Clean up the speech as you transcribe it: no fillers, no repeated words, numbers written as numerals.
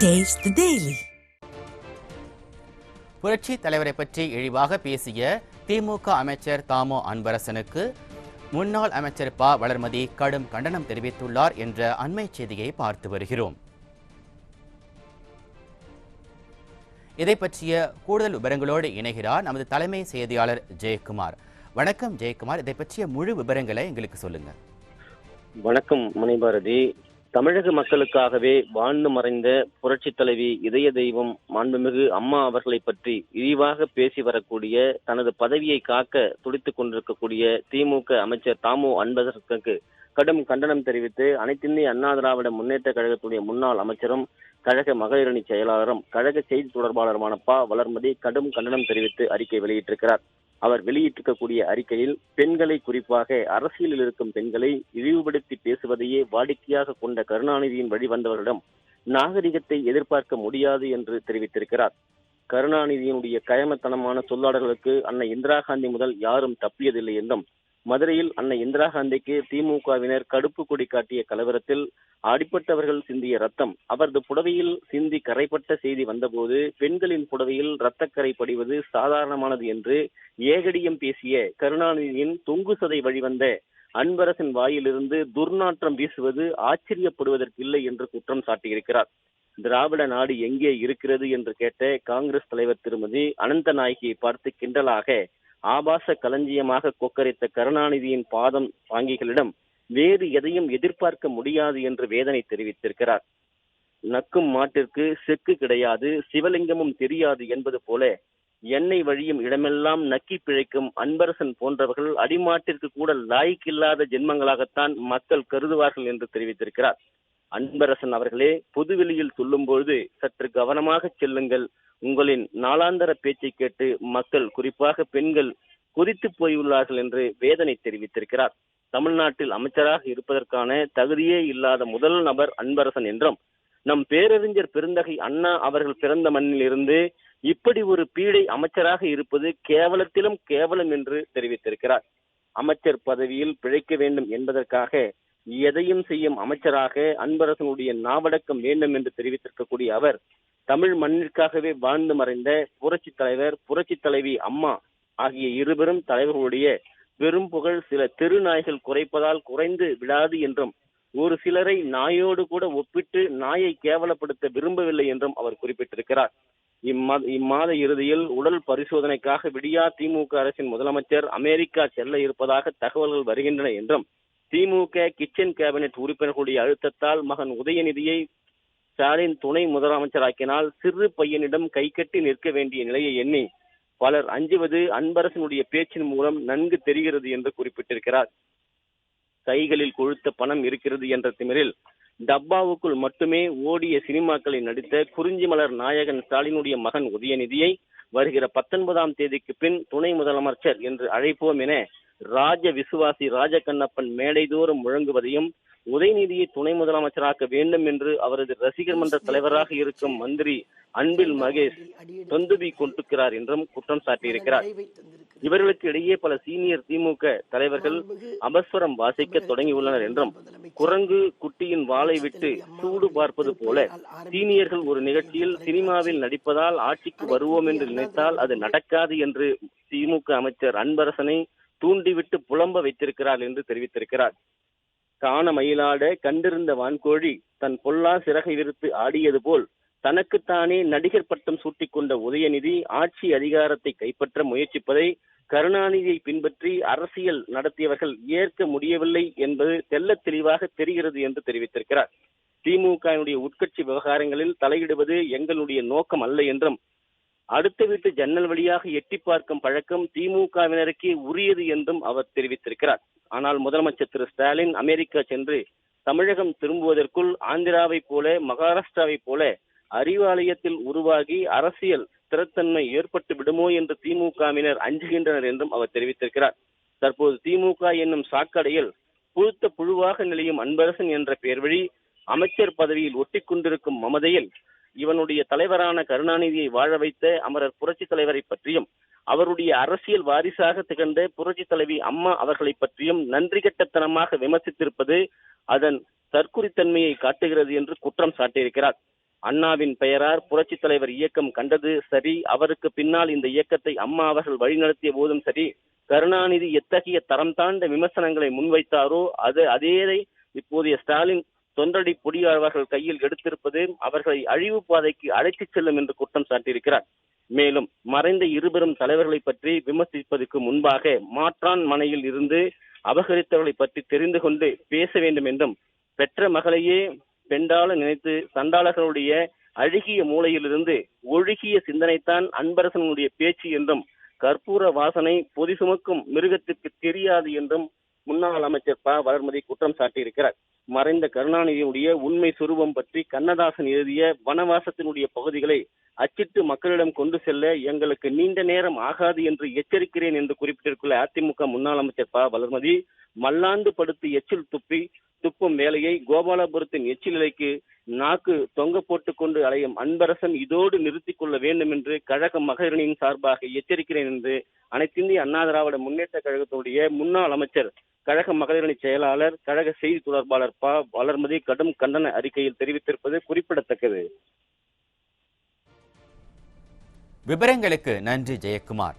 Taste the Daily. புரட்சி தலைவரை பற்றி இழிவாக பேசிய திமுக அமைச்சர் தாமோ அன்பரசனுக்கு முன்னாள் அமைச்சர் ப வளர்மதி கடும் கண்டனம் தெரிவித்துள்ளார் என்ற அண்மை செய்தியை பார்த்து வருகிறோம். இதை பற்றிய கூடுதல் விவரங்களோடு இணைகிறார் நமது தலைமை செய்தியாளர் ஜெயக்குமார். வணக்கம் ஜெயக்குமார், இதை பற்றிய முழு விவரங்களை எங்களுக்கு சொல்லுங்க. வணக்கம் மணிபாரதி. தமிழக மக்களுக்காகவே வாழ்ந்து மறைந்த புரட்சி தலைவி இதய தெய்வம் மாண்புமிகு அம்மா அவர்களை பற்றி இழிவாக பேசி வரக்கூடிய, தனது பதவியை காக்க துடித்துக் கொண்டிருக்கக்கூடிய திமுக அமைச்சர் தாமோ அன்பரசனுக்கு கடும் கண்டனம் தெரிவித்து அனைத்திந்திய அண்ணா திராவிட முன்னேற்ற கழகத்துடைய முன்னாள் அமைச்சரும் கழக மகளிரணி செயலாளரும் கழக செய்தி தொடர்பாளருமான ப வளர்மதி கடும் கண்டனம் தெரிவித்து அறிக்கை வெளியிட்டிருக்கிறார். அவர் வெளியிட்டிருக்கக்கூடிய அறிக்கையில் பெண்களை, குறிப்பாக அரசியலில் இருக்கும் பெண்களை இழிவுபடுத்தி பேசுவதையே வாடிக்கையாக கொண்ட கருணாநிதியின் வழிவந்தவரிடம் நாகரிகத்தை எதிர்பார்க்க முடியாது என்று தெரிவித்திருக்கிறார். கருணாநிதியினுடைய கயமத்தனமான சொல்லாடல்களுக்கு அன்னை இந்திரா காந்தி முதல் யாரும் தப்பியதில்லை என்றும், மதுரையில் அன்னை இந்திரா காந்திக்கு திமுகவினர் கடுப்பு கொடி காட்டிய கலவரத்தில் அடிப்பட்டவர்கள் சிந்திய ரத்தம் அவரது புடவையில் சிந்தி கரைப்பட்ட செய்தி வந்தபோது பெண்களின் புடவையில் இரத்தக்கரை படிவது சாதாரணமானது என்று ஏகடியம் பேசிய கருணாநிதியின் தொங்கு சதை வழிவந்த அன்பரசன் வாயிலிருந்து துர்நாற்றம் வீசுவது ஆச்சரியப்படுவதற்கில்லை என்று குற்றம் சாட்டியிருக்கிறார். திராவிட நாடு எங்கே இருக்கிறது என்று கேட்ட காங்கிரஸ் தலைவர் திருமதி அனந்தநாயகியை பார்த்து கிண்டலாக ஆபாச களஞ்சியமாக கொக்கரித்த கருணாநிதியின் பாதம் வாங்கிகளிடம் வேறு எதையும் எதிர்பார்க்க முடியாது என்று வேதனை தெரிவித்திருக்கிறார். நக்கும் மாட்டிற்கு செக்கு கிடையாது, சிவலிங்கமும் தெரியாது என்பது போல எண்ணெய் வழியும் இடமெல்லாம் நக்கி பிழைக்கும் அன்பரசன் போன்றவர்கள் அடிமாட்டிற்கு கூட லாய்க்கில்லாத ஜென்மங்களாகத்தான் மக்கள் கருதுவார்கள் என்று தெரிவித்திருக்கிறார். அன்பரசன் அவர்களே, பொதுவெளியில் சொல்லும்போது சற்று கவனமாக செல்லுங்கள். உங்களின் நாளாந்தர பேச்சை கேட்டு மக்கள், குறிப்பாக பெண்கள் கொதித்து போயுள்ளார்கள் என்று வேதனை தெரிவித்திருக்கிறார். தமிழ்நாட்டில் அமைச்சராக இருப்பதற்கான தகுதியே இல்லாத முதல் நபர் அன்பரசன் என்றும், நம் பேரறிஞர் பெருந்தகை அண்ணா அவர்கள் பிறந்த மண்ணில் இருந்து இப்படி ஒரு பீடை அமைச்சராக இருப்பது கேவலத்திலும் கேவலம் என்று தெரிவித்திருக்கிறார். அமைச்சர் பதவியில் பிழைக்க வேண்டும் என்பதற்காக எதையும் செய்யும் அமைச்சராக அன்பரசனுடைய நாவடக்கம் வேண்டும் என்று தெரிவித்திருக்கக்கூடிய அவர், தமிழ் மண்ணிற்காகவே வாழ்ந்து மறைந்த புரட்சி தலைவர், புரட்சி தலைவி அம்மா ஆகிய இருவரும் தலைவர்களுடைய பெரும் புகழ் சில தெரு நாய்கள் குறைப்பதால் குறைந்து விடாது என்றும், ஒரு சிலரை நாயோடு கூட ஒப்பிட்டு நாயை கேவலப்படுத்த விரும்பவில்லை என்றும் அவர் குறிப்பிட்டிருக்கிறார். இம்மாத இறுதியில் உடல் பரிசோதனைக்காக விடியா திமுக அரசின் முதலமைச்சர் அமெரிக்கா செல்ல இருப்பதாக தகவல்கள் வருகின்றன என்றும், திமுக கிச்சன் கேபினெட் உறுப்பினர்களுடைய அழுத்தத்தால் மகன் உதயநிதியை ஸ்டாலின் துணை முதலமைச்சராக்கினால் சிறு பையனிடம் கைகட்டி நிற்க வேண்டிய நிலையை எண்ணி பலர் அஞ்சுவது அன்பரசனுடைய பேச்சின் மூலம் நன்கு தெரிகிறது என்று குறிப்பிட்டிருக்கிறார். கைகளில் கொழுத்த பணம் இருக்கிறது என்ற திமிரில் டப்பாவுக்குள் மட்டுமே ஓடிய சினிமாக்களை நடித்த குறிஞ்சி மலர் நாயகன் ஸ்டாலினுடைய மகன் உதயநிதியை வருகிற 19ஆம் தேதிக்கு பின் துணை முதலமைச்சர் என்று அழைப்போம் என ராஜ விசுவாசி ராஜகண்ணப்பன் மேடைதோறும் முழங்குவதையும், உதயநிதியை துணை முதலமைச்சராக்க வேண்டும் என்று அவரது ரசிகர் மன்ற தலைவராக இருக்கும் மந்திரி அன்பில் மகேஷ் தொந்துபி கொண்டிருக்கிறார் என்றும் குற்றம் சாட்டியிருக்கிறார். இவர்களுக்கு இடையே பல சீனியர் திமுக தலைவர்கள் அபஸ்வரம் வாசிக்க தொடங்கியுள்ளனர் என்றும், குரங்கு குட்டியின் வாளை விட்டு சூடு பார்ப்பது போல சீனியர்கள் ஒரு நிகழ்ச்சியில் சினிமாவில் நடிப்பதால் ஆட்சிக்கு வருவோம் என்று நினைத்தால் அது நடக்காது என்று திமுக அமைச்சர் அன்பரசனை தூண்டிவிட்டு புலம்ப வைத்திருக்கிறார் என்று தெரிவித்திருக்கிறார். காண மயிலாட கண்டிருந்த வான்கோழி தன் பொல்லா சிறகை விரித்து ஆடியது போல் தனக்குத்தானே நடிகர் பட்டம் சூட்டிக் கொண்ட உதயநிதி ஆட்சி அதிகாரத்தை கைப்பற்ற முயற்சிப்பதை கருணாநிதியை பின்பற்றி அரசியல் நடத்தியவர்கள் ஏற்க முடியவில்லை என்பது தெள்ளத் தெளிவாக தெரிகிறது என்று தெரிவித்திருக்கிறார். திமுகவினுடைய உட்கட்சி விவகாரங்களில் தலையிடுவது எங்களுடைய நோக்கம் அல்ல என்றும், அடுத்த வீட்டு ஜன்னல் வழியாக எட்டி பார்க்கும் பழக்கம் திமுகவினருக்கே உரியது என்றும் அவர் தெரிவித்திருக்கிறார். ஆனால் முதலமைச்சர் திரு ஸ்டாலின் அமெரிக்கா சென்று தமிழகம் திரும்புவதற்குள் ஆந்திராவை போல மகாராஷ்டிராவை போல அறிவாலயத்தில் உருவாகி அரசியல் ஸ்திரத்தன்மை ஏற்பட்டு விடுமோ என்று திமுகவினர் அஞ்சுகின்றனர் என்றும் அவர் தெரிவித்திருக்கிறார். தற்போது திமுக என்னும் சாக்கடையில் புழுத்த புழுவாக நிலையும் அன்பரசன் என்ற பெயர் வழி அமைச்சர் பதவியில் ஒட்டி கொண்டிருக்கும் மமதையில் இவனுடைய தலைவரான கருணாநிதியை வாழ வைத்த அமரர் புரட்சி தலைவரை பற்றியும், அவருடைய அரசியல் வாரிசாக திகழ்ந்த புரட்சி தலைவி அம்மா அவர்களை பற்றியும் நன்றி கெட்டத்தனமாக விமர்சித்திருப்பது அதன் தற்குறித்தன்மையை காட்டுகிறது என்று குற்றம் சாட்டியிருக்கிறார். அண்ணாவின் பெயரார் புரட்சித் தலைவர் இயக்கம் கண்டது சரி, அவருக்கு பின்னால் இந்த இயக்கத்தை அம்மா அவர்கள் வழிநடத்திய போதும் சரி, கருணாநிதி எத்தகைய தரம் தாழ்ந்த விமர்சனங்களை முன்வைத்தாரோ அதே இப்போதைய ஸ்டாலின் தொண்டடி பொடியாளர்கள் கையில் எடுத்திருப்பது அவர்களை அழிவு பாதைக்கு அழைத்துச் செல்லும் என்று குற்றம் சாட்டியிருக்கிறார். மேலும் மறைந்த இருபெரும் தலைவர்களை பற்றி விமர்சிப்பதற்கு முன்பாக மாற்றான் மனையில் இருந்து அபகரித்தவர்களை பற்றி தெரிந்து கொண்டு பேச வேண்டும் என்றும், பெற்ற மகளையே பெண்டால நினைத்து சண்டாளர்களுடைய அழுகிய மூலையிலிருந்து ஒழுகிய சிந்தனைத்தான் அன்பரசனுடைய பேச்சு என்றும், கற்பூர வாசனை பொதி சுமக்கும் மிருகத்திற்கு தெரியாது என்றும் முன்னாள் அமைச்சர் ப வளர்மதி குற்றம் சாட்டியிருக்கிறார். மறைந்த கருணாநிதியுடைய உண்மை சுரூபம் பற்றி கண்ணதாசன் எழுதிய வனவாசத்தினுடைய பகுதிகளை அச்சிட்டு மக்களிடம் கொண்டு செல்ல எங்களுக்கு நீண்ட நேரம் ஆகாது என்று எச்சரிக்கிறேன் என்று குறிப்பிட்டிருக்கிற அதிமுக முன்னாள் அமைச்சர் ப வளர்மதி, மல்லாந்து படுத்து எச்சில் துப்பும் வேலையை கோபாலபுரத்தின் எச்சில் இலைக்கு நாக்கு தொங்க போட்டுக் கொண்டு அலையும் அன்பரசன் இதோடு நிறுத்திக் கொள்ள வேண்டும் என்று கழக மகளிரின் சார்பாக எச்சரிக்கிறேன் என்று அனைத்திந்திய அண்ணா திராவிட முன்னேற்ற கழகத்துடைய முன்னாள் அமைச்சர், கழக மகளிரணி செயலாளர், கழக செய்தி தொடர்பாளர் ப வளர்மதி கடும் கண்டன அறிக்கையில் தெரிவித்திருப்பது குறிப்பிடத்தக்கது. விவரங்களுக்கு நன்றி ஜெயக்குமார்.